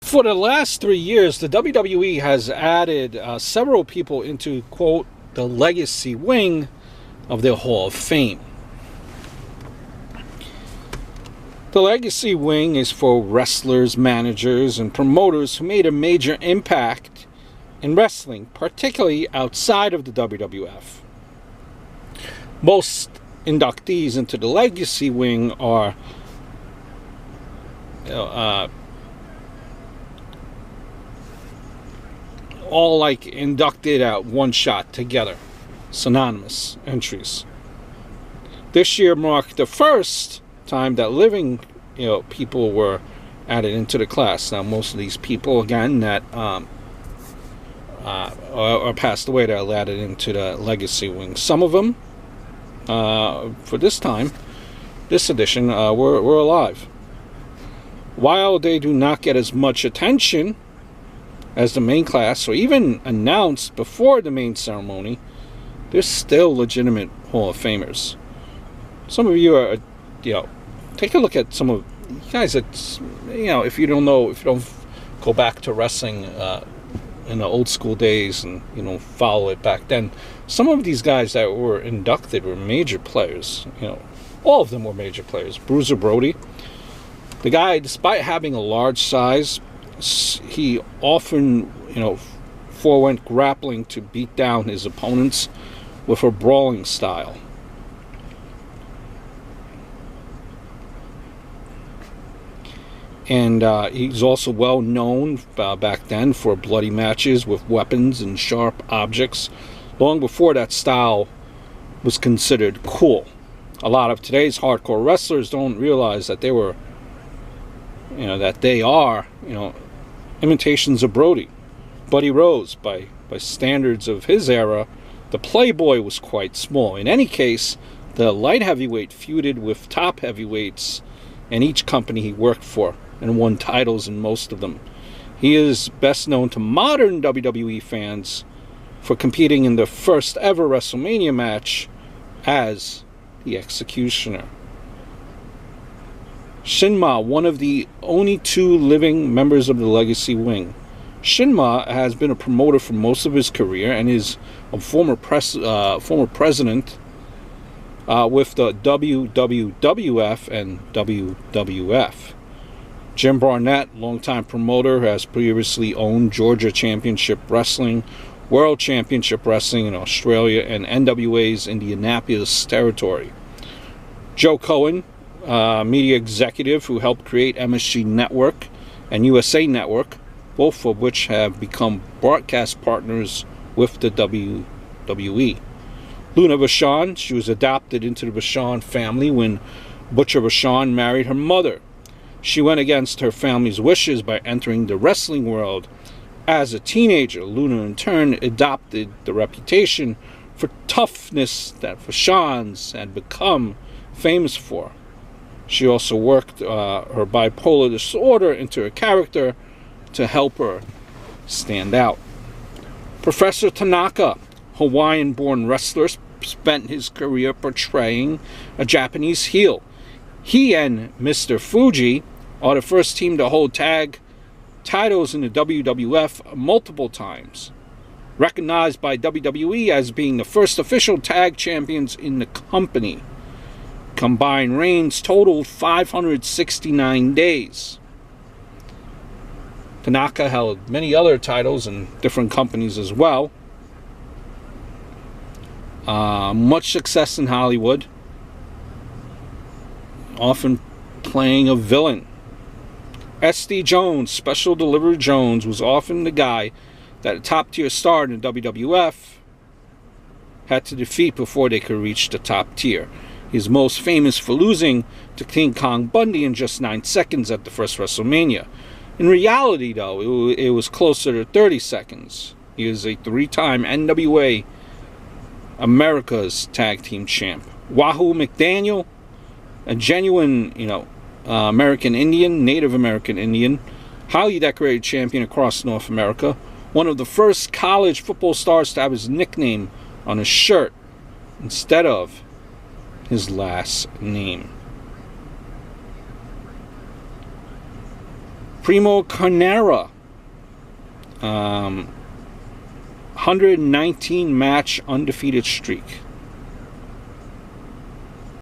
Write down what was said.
For the last 3 years, the WWE has added several people into, quote, the legacy wing of their Hall of Fame. The legacy wing is for wrestlers, managers, and promoters who made a major impact in wrestling, particularly outside of the WWF. Most inductees into the legacy wing are all like inducted at one shot together, synonymous entries. This year marked the first time that living people were added into the class. Now most of these people again that are passed away, that are added into the legacy wing. Some of them for this edition were alive. While they do not get as much attention as the main class, or even announced before the main ceremony, they're still legitimate Hall of Famers. Some of you are, take a look at some of you guys that, if you don't go back to wrestling in the old school days and follow it back then, some of these guys that were inducted were major players. All of them were major players. Bruiser Brody, the guy, despite having a large size, he often, forewent grappling to beat down his opponents with a brawling style. And he's also well known back then for bloody matches with weapons and sharp objects, long before that style was considered cool. A lot of today's hardcore wrestlers don't realize that they were, that they are, imitations of Brody. Buddy Rose, by standards of his era, the Playboy was quite small. In any case, the light heavyweight feuded with top heavyweights in each company he worked for, and won titles in most of them. He is best known to modern WWE fans for competing in the first ever WrestleMania match as the Executioner. Shinma, one of the only two living members of the legacy wing. Shinma has been a promoter for most of his career and is a former president with the WWF and WWF. Jim Barnett, longtime promoter, has previously owned Georgia Championship Wrestling, World Championship Wrestling in Australia, and NWA's Indianapolis territory. Joe Cohen, media executive who helped create MSG Network and USA Network, both of which have become broadcast partners with the WWE. Luna Vachon, she was adopted into the Vachon family when Butcher Vachon married her mother. She went against her family's wishes by entering the wrestling world. As a teenager, Luna in turn adopted the reputation for toughness that Vachons had become famous for. She also worked her bipolar disorder into her character to help her stand out. Professor Tanaka, Hawaiian-born wrestler, spent his career portraying a Japanese heel. He and Mr. Fuji are the first team to hold tag titles in the WWF multiple times. Recognized by WWE as being the first official tag champions in the company. Combined reigns totaled 569 days. Tanaka held many other titles in different companies as well. Much success in Hollywood. Often playing a villain. S.D. Jones, Special Delivery Jones, was often the guy that a top-tier star in the WWF had to defeat before they could reach the top tier. He's most famous for losing to King Kong Bundy in just 9 seconds at the first WrestleMania. In reality, though, it was closer to 30 seconds. He is a 3-time NWA America's Tag Team Champ. Wahoo McDaniel, a genuine, American Indian, Native American Indian, highly decorated champion across North America, one of the first college football stars to have his nickname on his shirt instead of his last name. Primo Carnera, 119 match undefeated streak.